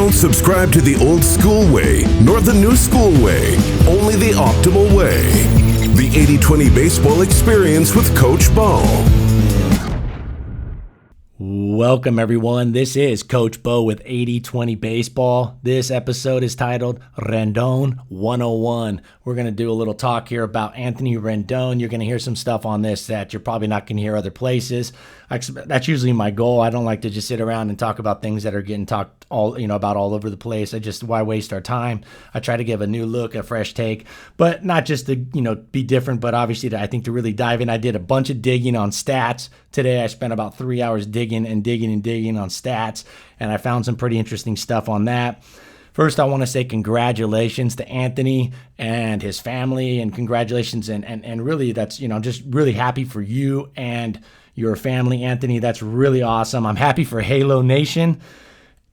don't subscribe to the old school way, nor the new school way, only the optimal way. The 80-20 Baseball Experience with Coach Bo. Welcome, everyone. This is Coach Bo with 80-20 Baseball. This episode is titled Rendon 101. We're going to do a little talk here about Anthony Rendon. You're going to hear some stuff on this that you're probably not going to hear other places. That's usually my goal. I don't like to just sit around and talk about things that are getting talked about all over the place. Why waste our time? I try to give a new look, a fresh take, but not just to, be different, but obviously I think to really dive in. I did a bunch of digging on stats. Today I spent about 3 hours digging on stats, and I found some pretty interesting stuff on that. First, I want to say congratulations to Anthony and his family, and congratulations, and really that's, I'm just really happy for you and your family, Anthony. That's really awesome. I'm happy for Halo Nation.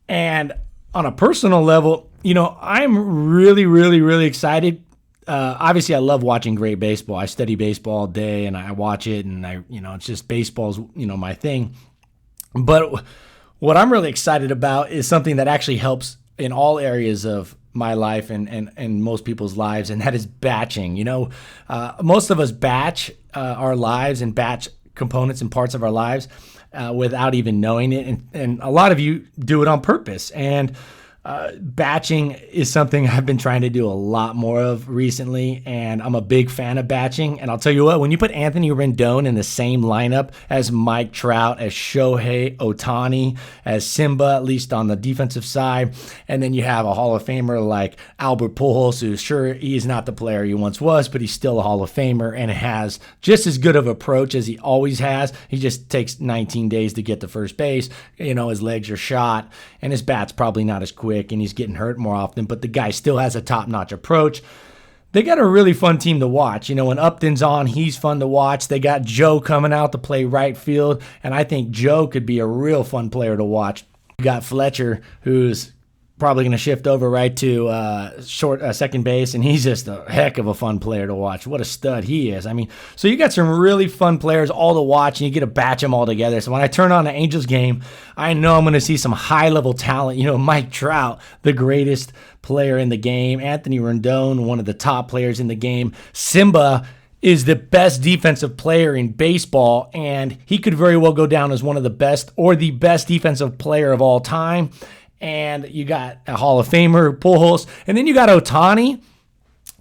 And on a personal level, I'm really, really, really excited. Obviously, I love watching great baseball. I study baseball all day, and I watch it, and it's just baseball's, my thing. But what I'm really excited about is something that actually helps in all areas of my life and most people's lives, and that is batching. Most of us batch our lives and batch components and parts of our lives without even knowing it, and a lot of you do it on purpose. And batching is something I've been trying to do a lot more of recently, and I'm a big fan of batching. And I'll tell you what, when you put Anthony Rendon in the same lineup as Mike Trout, as Shohei Ohtani, as Simba, at least on the defensive side, and then you have a Hall of Famer like Albert Pujols, who sure, he is not the player he once was, but he's still a Hall of Famer and has just as good of approach as he always has. He just takes 19 days to get to first base. His legs are shot, and his bat's probably not as quick, and he's getting hurt more often, but the guy still has a top-notch approach. They got a really fun team to watch. When Upton's on, he's fun to watch. They got Joe coming out to play right field, and I think Joe could be a real fun player to watch. You got Fletcher, who's probably going to shift over right to second base, and he's just a heck of a fun player to watch. What a stud he is. So you got some really fun players all to watch, and you get to batch them all together. So when I turn on the Angels game, I know I'm going to see some high-level talent. Mike Trout, the greatest player in the game. Anthony Rendon, one of the top players in the game. Simba is the best defensive player in baseball, and he could very well go down as one of the best or the best defensive player of all time. And you got a Hall of Famer, Pujols, and then you got Ohtani,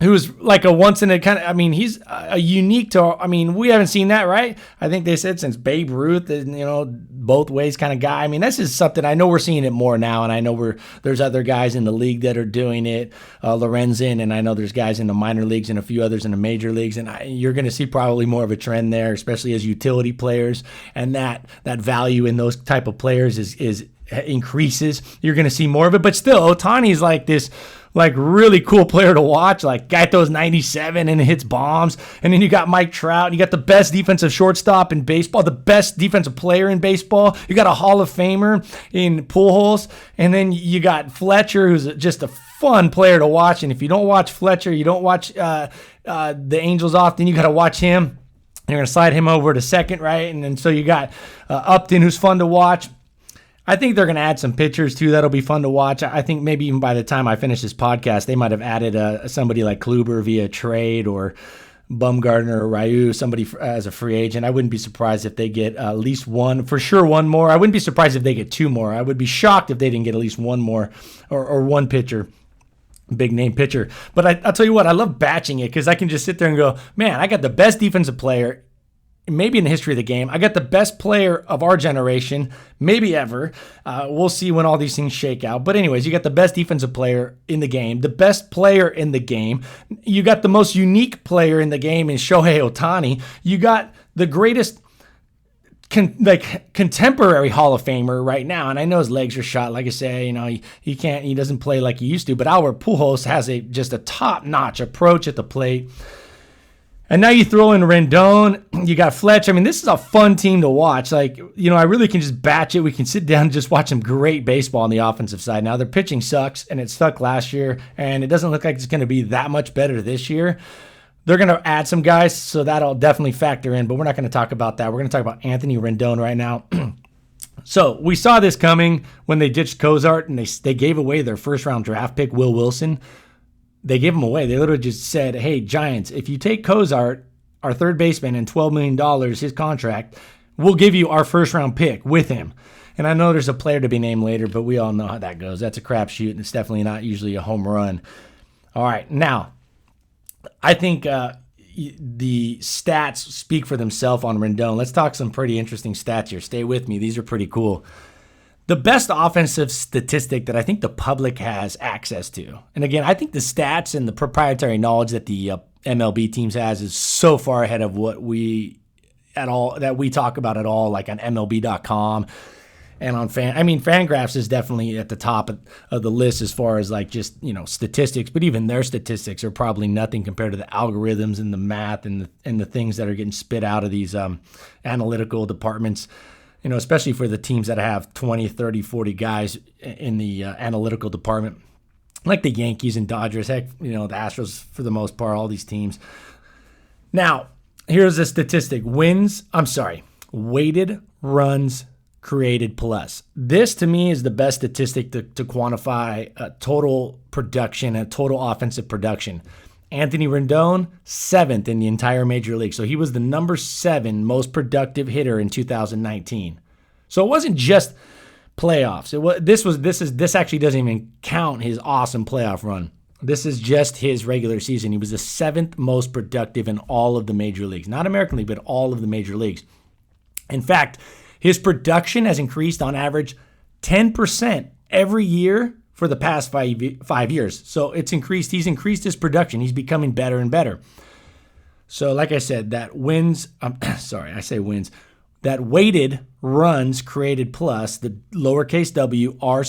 who's like a once in a kind of, he's a unique to, we haven't seen that, right? I think they said since Babe Ruth, both ways kind of guy. This is something, I know we're seeing it more now, and I know there's other guys in the league that are doing it, Lorenzen, and I know there's guys in the minor leagues and a few others in the major leagues, and you're going to see probably more of a trend there, especially as utility players, and that value in those type of players is increases. You're going to see more of it, but still, Ohtani is like this really cool player to watch. Guy throws 97 and hits bombs. And then you got Mike Trout. You got the best defensive shortstop in baseball, the best defensive player in baseball. You got a Hall of Famer in Pujols. And then you got Fletcher, who's just a fun player to watch. And if you don't watch Fletcher, you don't watch the Angels often, you got to watch him. You're going to slide him over to second, right? And then so you got Upton, who's fun to watch. I think they're going to add some pitchers, too. That'll be fun to watch. I think maybe even by the time I finish this podcast, they might have added somebody like Kluber via trade, or Bumgarner or Ryu, somebody as a free agent. I wouldn't be surprised if they get at least one, for sure one more. I wouldn't be surprised if they get two more. I would be shocked if they didn't get at least one more or one pitcher, big name pitcher. But I'll tell you what, I love batching it because I can just sit there and go, man, I got the best defensive player maybe in the history of the game. I got the best player of our generation, maybe ever. We'll see when all these things shake out. But anyways, you got the best defensive player in the game, the best player in the game. You got the most unique player in the game in Shohei Ohtani. You got the greatest contemporary Hall of Famer right now, and I know his legs are shot. Like I say, he doesn't play like he used to. But Albert Pujols has just a top-notch approach at the plate. And now you throw in Rendon, you got Fletch. This is a fun team to watch. I really can just batch it. We can sit down and just watch some great baseball on the offensive side. Now, their pitching sucks, and it sucked last year, and it doesn't look like it's going to be that much better this year. They're going to add some guys, so that'll definitely factor in, but we're not going to talk about that. We're going to talk about Anthony Rendon right now. So we saw this coming when they ditched Cozart and they gave away their first-round draft pick, Will Wilson. They gave him away. They literally just said, hey, Giants, if you take Cozart, our third baseman, and $12 million, his contract, we'll give you our first-round pick with him. And I know there's a player to be named later, but we all know how that goes. That's a crapshoot, and it's definitely not usually a home run. All right, now, I think the stats speak for themselves on Rendon. Let's talk some pretty interesting stats here. Stay with me. These are pretty cool. The best offensive statistic that I think the public has access to, and again, I think the stats and the proprietary knowledge that the MLB teams has is so far ahead of what we talk about at all, like on MLB.com and on Fangraphs is definitely at the top of the list as far as like just, statistics, but even their statistics are probably nothing compared to the algorithms and the math and the things that are getting spit out of these analytical departments, especially for the teams that have 20, 30, 40 guys in the analytical department, like the Yankees and Dodgers, heck, the Astros for the most part, all these teams. Now, here's a statistic. Weighted runs created plus. This, to me, is the best statistic to quantify total production and total offensive production. Anthony Rendon, 7th in the entire Major League. So he was the number 7 most productive hitter in 2019. So it wasn't just playoffs. This actually doesn't even count his awesome playoff run. This is just his regular season. He was the 7th most productive in all of the major leagues. Not American League, but all of the major leagues. In fact, his production has increased on average 10% every year for the past 5 years. So it's increased. He's increased his production. He's becoming better and better. So like I said, that weighted runs created plus, the lowercase w, R,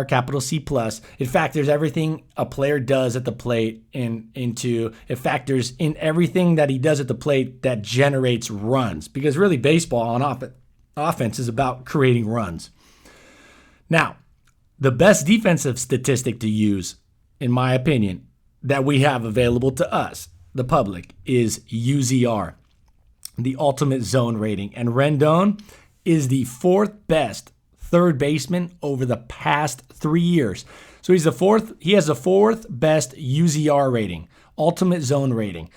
capital C plus. It factors everything a player does at the plate it factors in everything that he does at the plate that generates runs. Because really baseball on offense is about creating runs. Now, the best defensive statistic to use, in my opinion, that we have available to us, the public, is UZR, the ultimate zone rating. And Rendon is the 4th best third baseman over the past 3 years. So he has the 4th best UZR rating, ultimate zone rating,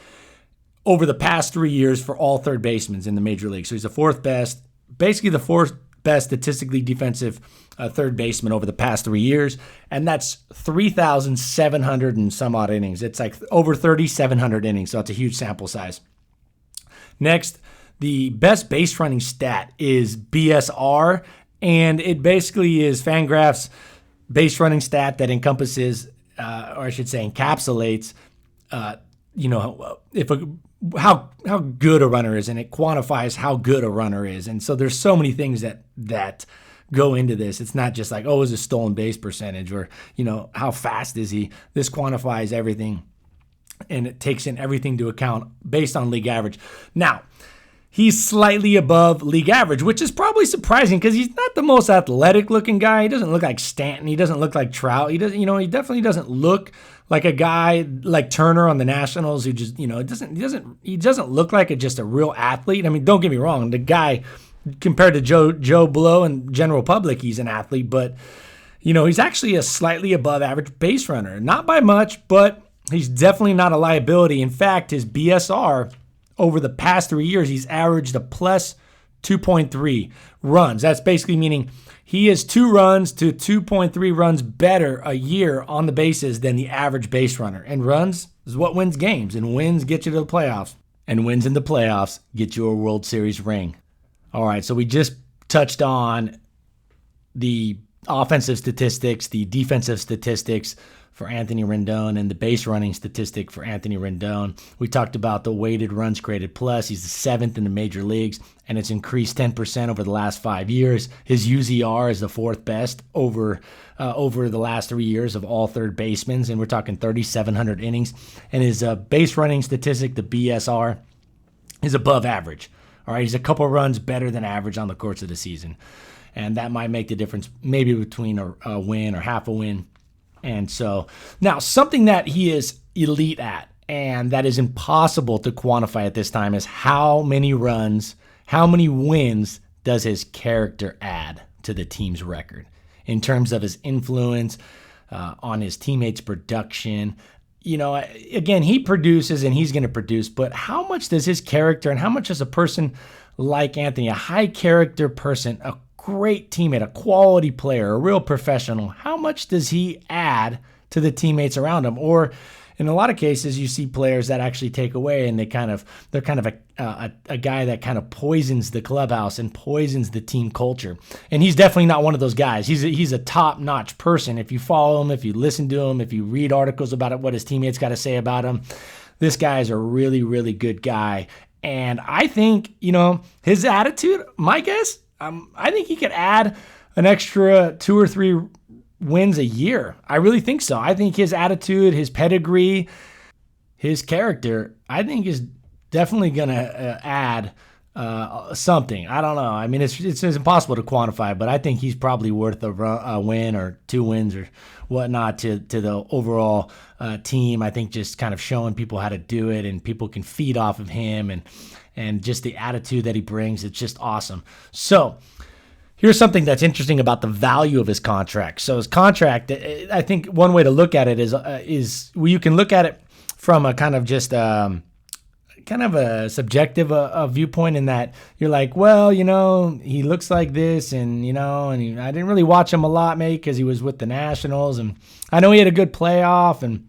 over the past 3 years for all third basemen in the major league. So he's the 4th best, basically the 4th best statistically defensive third baseman over the past 3 years. And that's 3,700 and some odd innings. It's like over 3,700 innings. So it's a huge sample size. Next, the best base running stat is BSR, and it basically is Fangraphs' base running stat that encompasses, or I should say encapsulates, how good a runner is, and it quantifies how good a runner is. And so there's so many things that go into this. It's not just like, is a stolen base percentage or, how fast is he? This quantifies everything. And it takes in everything to account based on league average. Now, he's slightly above league average, which is probably surprising because he's not the most athletic looking guy. He doesn't look like Stanton. He doesn't look like Trout. He doesn't, he definitely doesn't look like a guy like Turner on the Nationals who just, he doesn't look like just a real athlete. I mean, don't get me wrong. The guy, compared to Joe Blow and general public, he's an athlete, but he's actually a slightly above average base runner. Not by much, but he's definitely not a liability. In fact, his BSR over the past 3 years, he's averaged a plus 2.3 runs. That's basically meaning he is 2 runs to 2.3 runs better a year on the bases than the average base runner. And runs is what wins games, and wins get you to the playoffs. And wins in the playoffs get you a World Series ring. All right, so we just touched on the offensive statistics, the defensive statistics for Anthony Rendon, and the base running statistic for Anthony Rendon. We talked about the weighted runs created plus. He's the 7th in the major leagues, and it's increased 10% over the last 5 years. His UZR is the 4th best over the last 3 years of all third basemen, and we're talking 3,700 innings. And his base running statistic, the BSR, is above average. All right, he's a couple runs better than average on the course of the season, and that might make the difference maybe between a win or half a win. And so now something that he is elite at and that is impossible to quantify at this time is how many runs, how many wins does his character add to the team's record in terms of his influence on his teammates' production? Again, he produces and he's going to produce, but how much does his character and how much does a person like Anthony, a high character person, a great teammate, a quality player, a real professional, how much does he add to the teammates around him? Or in a lot of cases, you see players that actually take away, and they're kind of a guy that kind of poisons the clubhouse and poisons the team culture. And he's definitely not one of those guys. He's a top-notch person. If you follow him, if you listen to him, if you read articles about it, what his teammates got to say about him, this guy is a really, really good guy. And I think, his attitude, my guess, I think he could add an extra 2 or 3 wins a year. I really think so. I think his attitude, his pedigree, his character, I think is definitely going to add something. I don't know. I mean, it's impossible to quantify, but I think he's probably worth a win or 2 wins or whatnot to the overall team. I think just kind of showing people how to do it, and people can feed off of him, and just the attitude that he brings. It's just awesome. So here's something that's interesting about the value of his contract. So his contract, I think one way to look at it is you can look at it from a kind of just kind of a subjective viewpoint, in that you're like, well, he looks like this, and I didn't really watch him a lot, maybe because he was with the Nationals, and I know he had a good playoff. And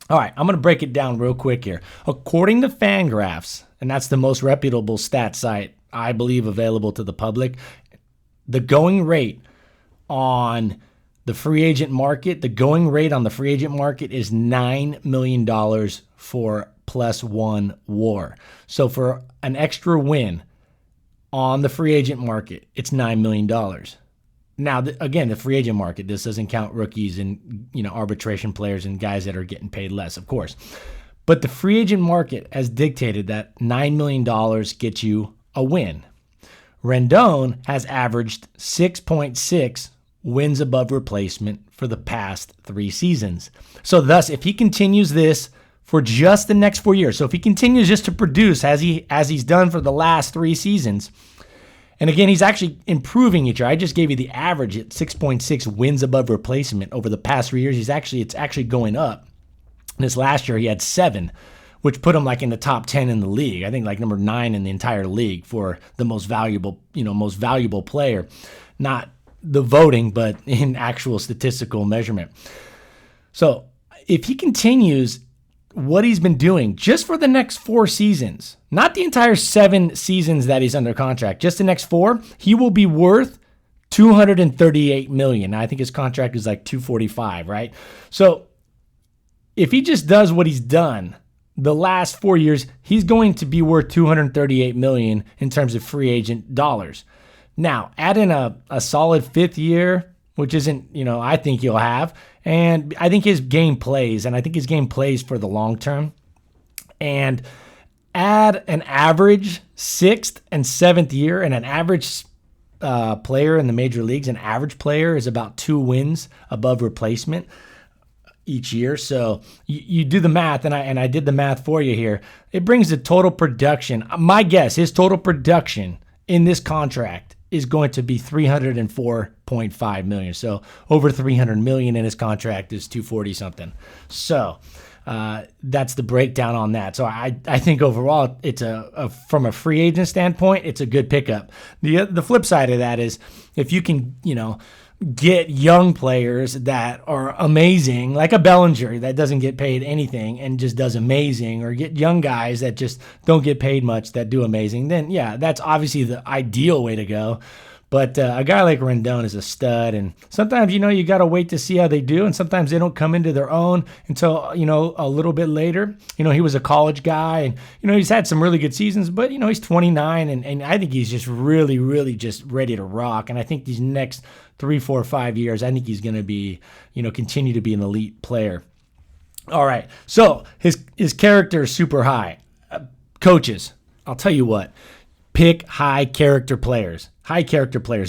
all right, I'm going to break it down real quick here. According to Fangraphs, and that's the most reputable stat site I believe available to the public, the going rate on the free agent market, is $9 million for +1 WAR. So for an extra win on the free agent market, it's $9 million. Now, again, the free agent market, this doesn't count rookies and arbitration players and guys that are getting paid less, of course. But the free agent market has dictated that $9 million gets you a win. Rendon has averaged 6.6 wins above replacement for the past 3 seasons. So thus, if he continues this for just the next 4 years, so if he continues just to produce as he's done for the last 3 seasons, and again, he's actually improving each year. I just gave you the average at 6.6 wins above replacement over the past 3 years. It's actually going up. This last year, he had 7, which put him like in the top 10 in the league. I think like number 9 in the entire league for the most valuable player. Not the voting, but in actual statistical measurement. So if he continues what he's been doing just for the next 4 seasons, not the entire 7 seasons that he's under contract, just the next 4, he will be worth $238 million. I think his contract is like $245, right? So if he just does what he's done the last 4 years, he's going to be worth $238 million in terms of free agent dollars. Now, add in a solid 5th year, which isn't, I think he'll have. And I think his game plays, for the long term. And add an average 6th and 7th year, and an average player in the major leagues, an average player is about 2 wins above replacement each year. So you do the math, and I did the math for you here. It brings the total production. My guess, his total production in this contract is going to be $304.5 million. So over $300 million in his contract is $240 something. So that's the breakdown on that. So I think overall it's from a free agent standpoint, it's a good pickup. The flip side of that is if you can, get young players that are amazing, like a Bellinger that doesn't get paid anything and just does amazing, or get young guys that just don't get paid much that do amazing, then yeah, that's obviously the ideal way to go. But a guy like Rendon is a stud, and sometimes, you got to wait to see how they do, and sometimes they don't come into their own until, a little bit later. He was a college guy, and, he's had some really good seasons, but, he's 29, and I think he's just really, really just ready to rock. And I think these next 3, 4, 5 years, I think he's going to be, continue to be an elite player. All right, so his character is super high. Coaches, I'll tell you what. Pick high character players.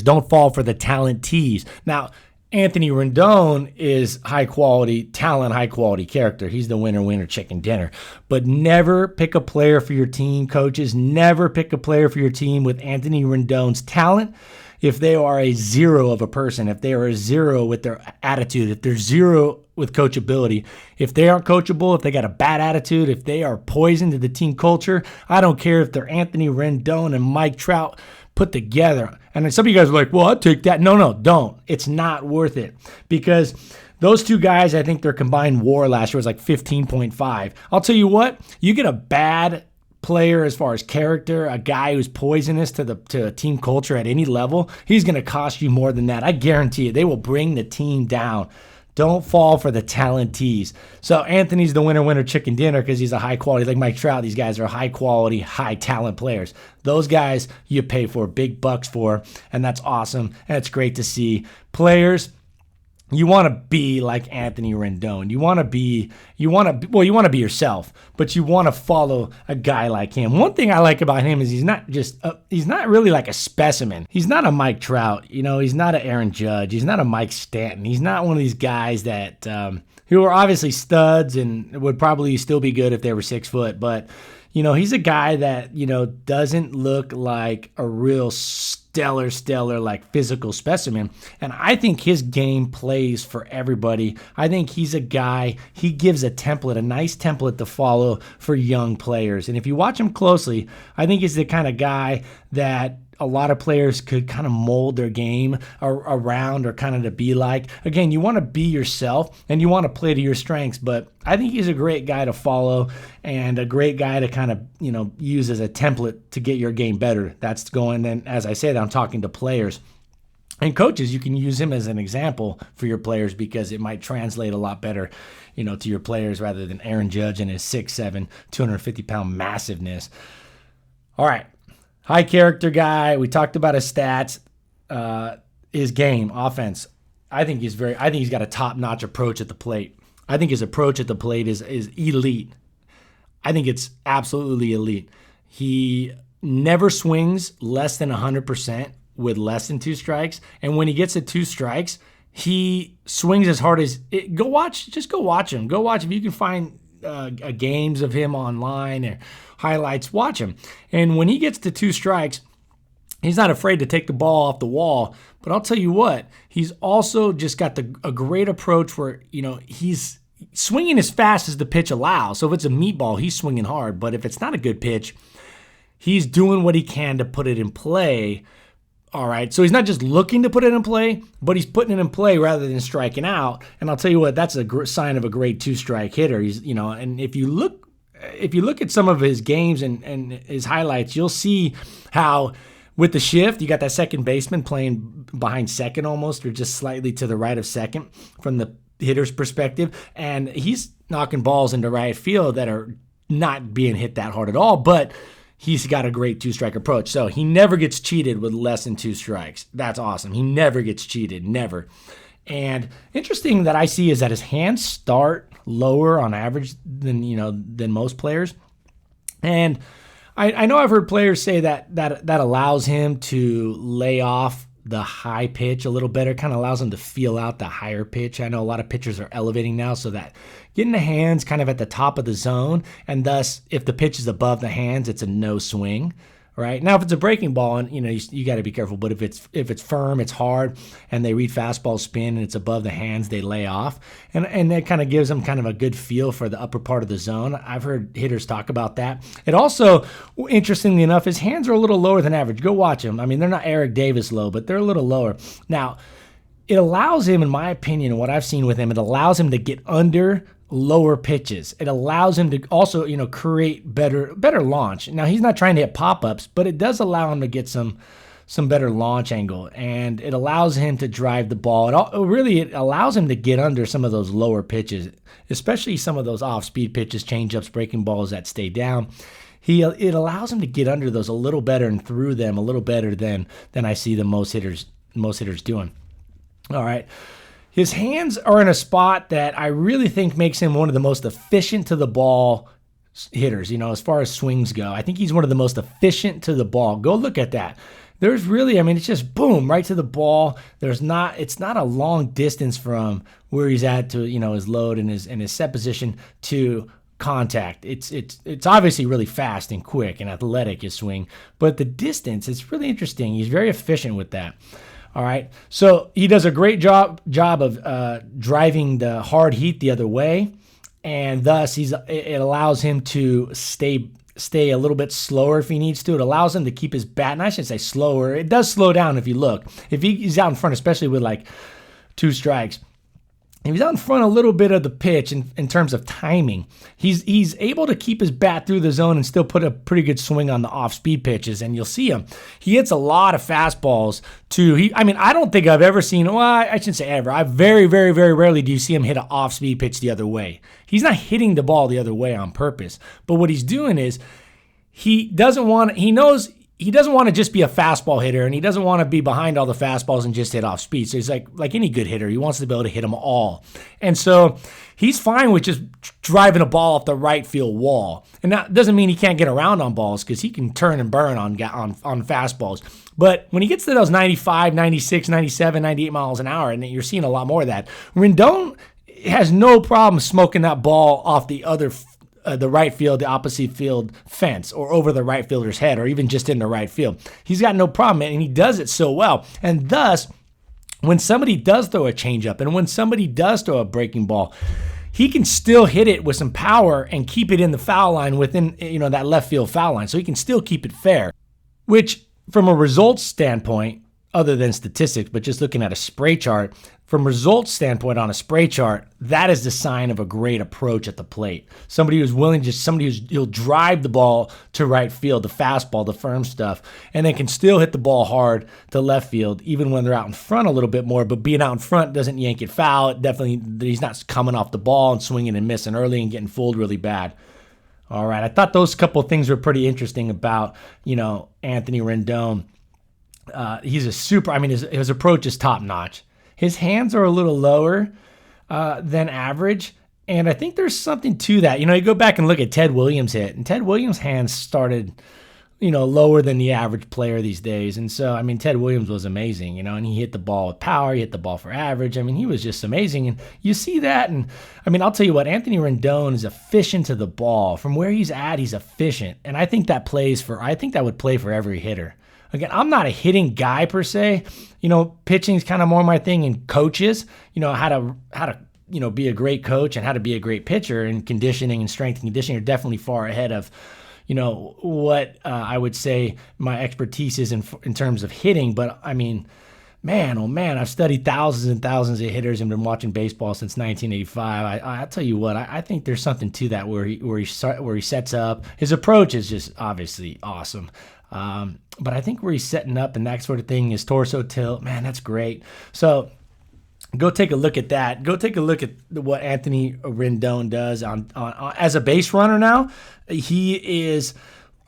Don't fall for the talent tease. Now, Anthony Rendon is high quality talent, high quality character. He's the winner chicken dinner. But never pick a player for your team, coaches. Never pick a player for your team with Anthony Rendon's talent. If they are a zero of a person, if they are a zero with their attitude, if they're zero with coachability, if they aren't coachable, if they got a bad attitude, if they are poison to the team culture, I don't care if they're Anthony Rendon and Mike Trout put together. And then some of you guys are like, well, I'll take that. No, don't. It's not worth it, because those two guys, I think their combined WAR last year was like 15.5. I'll tell you what, you get a bad player as far as character, a guy who's poisonous to a team culture at any level, he's going to cost you more than that. I guarantee you, they will bring the team down. Don't fall for the talent tease. So Anthony's the winner chicken dinner because he's a high quality, like Mike Trout. These guys are high quality, high talent players. Those guys you pay for big bucks for, and that's awesome. And it's great to see players. You want to be like Anthony Rendon. You want to be yourself, but you want to follow a guy like him. One thing I like about him is he's not really like a specimen. He's not a Mike Trout, he's not an Aaron Judge. He's not a Mike Stanton. He's not one of these guys that, who are obviously studs and would probably still be good if they were 6 foot, but he's a guy that, doesn't look like a real stellar, like physical specimen. And I think his game plays for everybody. I think he's a guy, he gives a nice template to follow for young players. And if you watch him closely, I think he's the kind of guy that a lot of players could kind of mold their game around or kind of to be like. Again, you want to be yourself and you want to play to your strengths, but I think he's a great guy to follow and a great guy to kind of, use as a template to get your game better. That's going, and as I said, I'm talking to players. And coaches, you can use him as an example for your players because it might translate a lot better, to your players rather than Aaron Judge and his 6'7", 250-pound massiveness. All right. High character guy. We talked about his stats, his game, offense. I think he's got a top-notch approach at the plate. I think his approach at the plate is elite. I think it's absolutely elite. He never swings less than 100% with less than 2 strikes. And when he gets to 2 strikes, he swings as hard as it. Go watch him. Go watch if you can find games of him online or highlights. Watch him. And when he gets to 2 strikes, he's not afraid to take the ball off the wall. But I'll tell you what, he's also just got a great approach where, he's swinging as fast as the pitch allows. So if it's a meatball, he's swinging hard. But if it's not a good pitch, he's doing what he can to put it in play. All right, so he's not just looking to put it in play, but he's putting it in play rather than striking out. And I'll tell you what, that's a sign of a great 2-strike hitter. He's, and if you look at some of his games and his highlights, you'll see how with the shift, you got that second baseman playing behind second almost, or just slightly to the right of second from the hitter's perspective, and he's knocking balls into right field that are not being hit that hard at all, but he's got a great 2-strike approach. So he never gets cheated with less than 2 strikes. That's awesome. He never gets cheated, never. And interesting that I see is that his hands start lower on average than most players. And I know I've heard players say that allows him to lay off the high pitch a little better, kind of allows him to feel out the higher pitch. I know a lot of pitchers are elevating now, so that getting the hands kind of at the top of the zone, and thus if the pitch is above the hands, it's a no swing. Right now, if it's a breaking ball, and you got to be careful. But if it's firm, it's hard, and they read fastball spin, and it's above the hands, they lay off, and that kind of gives them kind of a good feel for the upper part of the zone. I've heard hitters talk about that. It also, interestingly enough, his hands are a little lower than average. Go watch him. I mean, they're not Eric Davis low, but they're a little lower. Now, it allows him, in my opinion, what I've seen with him, it allows him to get under lower pitches. It allows him to also, create better launch. Now, he's not trying to hit pop-ups, but it does allow him to get some better launch angle, and it allows him to drive the ball. It allows him to get under some of those lower pitches, especially some of those off-speed pitches, change-ups, breaking balls that stay down. It allows him to get under those a little better and through them a little better than I see the most hitters doing. All right. His hands are in a spot that I really think makes him one of the most efficient to the ball hitters, as far as swings go. I think he's one of the most efficient to the ball. Go look at that. there's really, I mean, it's just boom, right to the ball. It's not a long distance from where he's at to, his load and his set position to contact. It's obviously really fast and quick and athletic, his swing, but the distance, it's really interesting. He's very efficient with that. All right. So he does a great job of driving the hard heat the other way. And thus it allows him to stay a little bit slower if he needs to. It allows him to keep his bat, and I should say slower. It does slow down if you look. If he's out in front, especially with like 2 strikes, if he's out in front a little bit of the pitch in terms of timing, he's able to keep his bat through the zone and still put a pretty good swing on the off-speed pitches, and you'll see him. He hits a lot of fastballs too. I don't think I've ever seen, well, I shouldn't say ever. I very, very, very rarely do you see him hit an off-speed pitch the other way. He's not hitting the ball the other way on purpose, but what he's doing is he knows he doesn't want to just be a fastball hitter, and he doesn't want to be behind all the fastballs and just hit off speed. So he's like any good hitter. He wants to be able to hit them all. And so he's fine with just driving a ball off the right field wall. And that doesn't mean he can't get around on balls, because he can turn and burn on fastballs. But when he gets to those 95, 96, 97, 98 miles an hour, and you're seeing a lot more of that, Rendon has no problem smoking that ball off the right field, the opposite field fence, or over the right fielder's head, or even just in the right field. He's got no problem, and he does it so well. And thus, when somebody does throw a changeup, and when somebody does throw a breaking ball, he can still hit it with some power and keep it in the foul line within, that left field foul line. So he can still keep it fair, which from a results standpoint, other than statistics, but just looking at a spray chart, from results standpoint on a spray chart, that is the sign of a great approach at the plate. Somebody who's willing, he'll drive the ball to right field, the fastball, the firm stuff, and they can still hit the ball hard to left field, even when they're out in front a little bit more. But being out in front doesn't yank it foul. It definitely, he's not coming off the ball and swinging and missing early and getting fooled really bad. All right, I thought those couple of things were pretty interesting about, Anthony Rendon. He's a super, his approach is top notch. His hands are a little lower than average, and I think there's something to that. You go back and look at Ted Williams' hit, and Ted Williams' hands started, lower than the average player these days. And so, Ted Williams was amazing, and he hit the ball with power, he hit the ball for average. He was just amazing, and you see that. And I'll tell you what, Anthony Rendon is efficient to the ball. From where he's at, he's efficient, and I think that would play for every hitter. Again, I'm not a hitting guy per se. Pitching is kind of more my thing, and coaches, how to be a great coach and how to be a great pitcher, and conditioning and strength and conditioning are definitely far ahead of, what I would say my expertise is in terms of hitting. But man, oh man, I've studied thousands and thousands of hitters and been watching baseball since 1985. I tell you what, I think there's something to that where he sets up. His approach is just obviously awesome. But I think where he's setting up and that sort of thing, his torso tilt, man, that's great. So go take a look at that. Go take a look at what Anthony Rendon does on as a base runner now. He is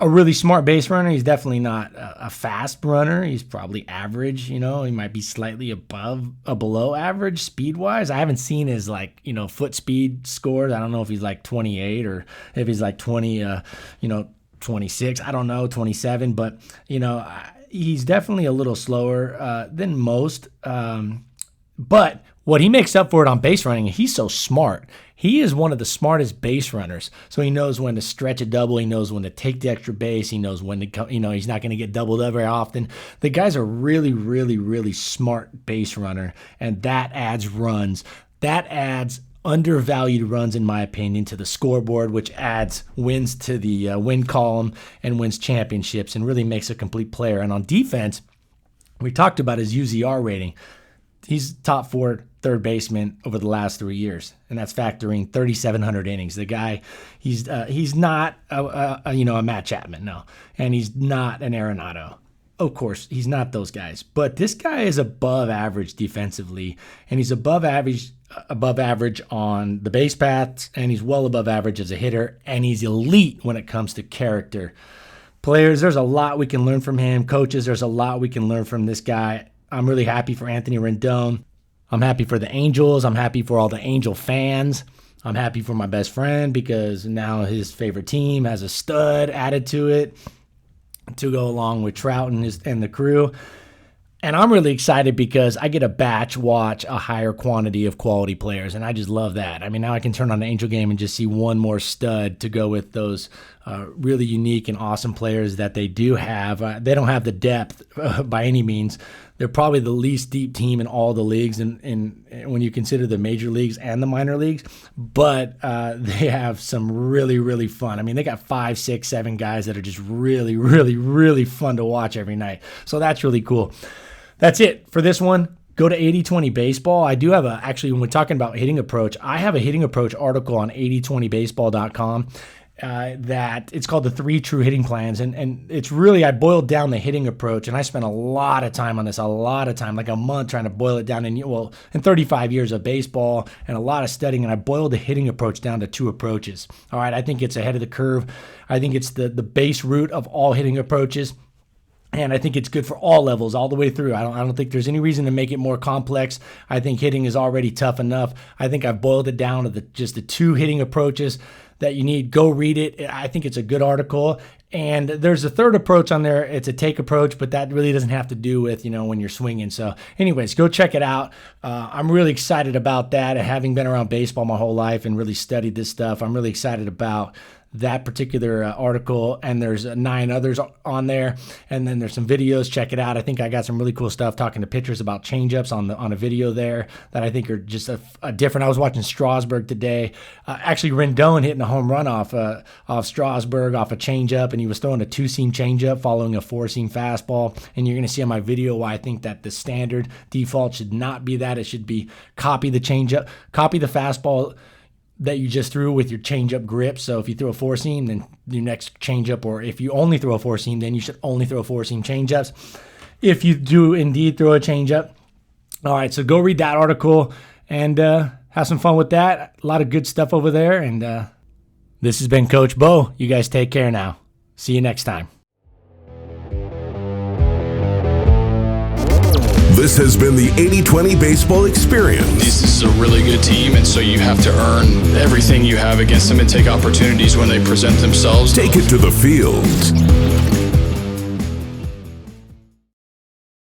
a really smart base runner. He's definitely not a fast runner. He's probably average. He might be slightly below average speed-wise. I haven't seen his foot speed scores. I don't know if he's like 28 or if he's like 20, 26, I don't know, 27, but, he's definitely a little slower than most. But what he makes up for it on base running, he's so smart. He is one of the smartest base runners. So he knows when to stretch a double. He knows when to take the extra base. He knows when to come, he's not going to get doubled up very often. The guy's a really, really, really smart base runner, and that adds runs. That adds undervalued runs, in my opinion, to the scoreboard, which adds wins to the win column and wins championships and really makes a complete player. And on defense, we talked about his UZR rating. He's top 4 third baseman over the last 3 years, and that's factoring 3,700 innings. The guy, he's not a Matt Chapman, no, and he's not an Arenado. Of course, he's not those guys, but this guy is above average defensively, and he's above average on the base paths, and he's well above average as a hitter, and he's elite when it comes to character. Players, there's a lot we can learn from him. Coaches, there's a lot we can learn from this guy. I'm really happy for Anthony Rendon. I'm happy for the Angels. I'm happy for all the Angel fans. I'm happy for my best friend because now his favorite team has a stud added to it. to go along with Trout and the crew. And I'm really excited because I get to batch watch a higher quantity of quality players, and I just love that. I mean, now I can turn on the Angel game and just see one more stud to go with those really unique and awesome players that they do have. They don't have the depth by any means. They're probably the least deep team in all the leagues, and when you consider the major leagues and the minor leagues. But they have some really, really fun. I mean, they got 5, 6, 7 guys that are just really, really, really fun to watch every night. So that's really cool. That's it for this one. Go to 80/20 Baseball. I do have actually, when we're talking about hitting approach, I have a hitting approach article on 8020baseball.com that it's called the 3 True Hitting Plans. And it's really, I boiled down the hitting approach, and I spent a lot of time on this, like a month trying to boil it down. In 35 years of baseball and a lot of studying, and I boiled the hitting approach down to 2 approaches. All right, I think it's ahead of the curve. I think it's the base root of all hitting approaches. And I think it's good for all levels, all the way through. I don't think there's any reason to make it more complex. I think hitting is already tough enough. I think I've boiled it down to just the 2 hitting approaches that you need. Go read it. I think it's a good article. And there's a 3rd approach on there. It's a take approach, but that really doesn't have to do with, when you're swinging. So anyways, go check it out. I'm really excited about that. Having been around baseball my whole life and really studied this stuff, I'm really excited about that particular article, and there's 9 others on there, and then there's some videos. Check it out. I think I got some really cool stuff talking to pitchers about changeups on a video there that I think are just a different. I was watching Strasburg today. Actually, Rendon hitting a home run off Strasburg off a changeup, and he was throwing a 2-seam changeup following a 4-seam fastball. And you're going to see on my video why I think that the standard default should not be that. It should be copy the changeup, copy the fastball that you just threw with your changeup grip. So if you throw a 4-seam, then your next changeup, or if you only throw a 4-seam, then you should only throw 4-seam changeups. If you do indeed throw a changeup. All right, so go read that article and have some fun with that. A lot of good stuff over there. And this has been Coach Bo. You guys take care now. See you next time. This has been the 80/20 Baseball Experience. This is a really good team, and so you have to earn everything you have against them and take opportunities when they present themselves. Take it to the field.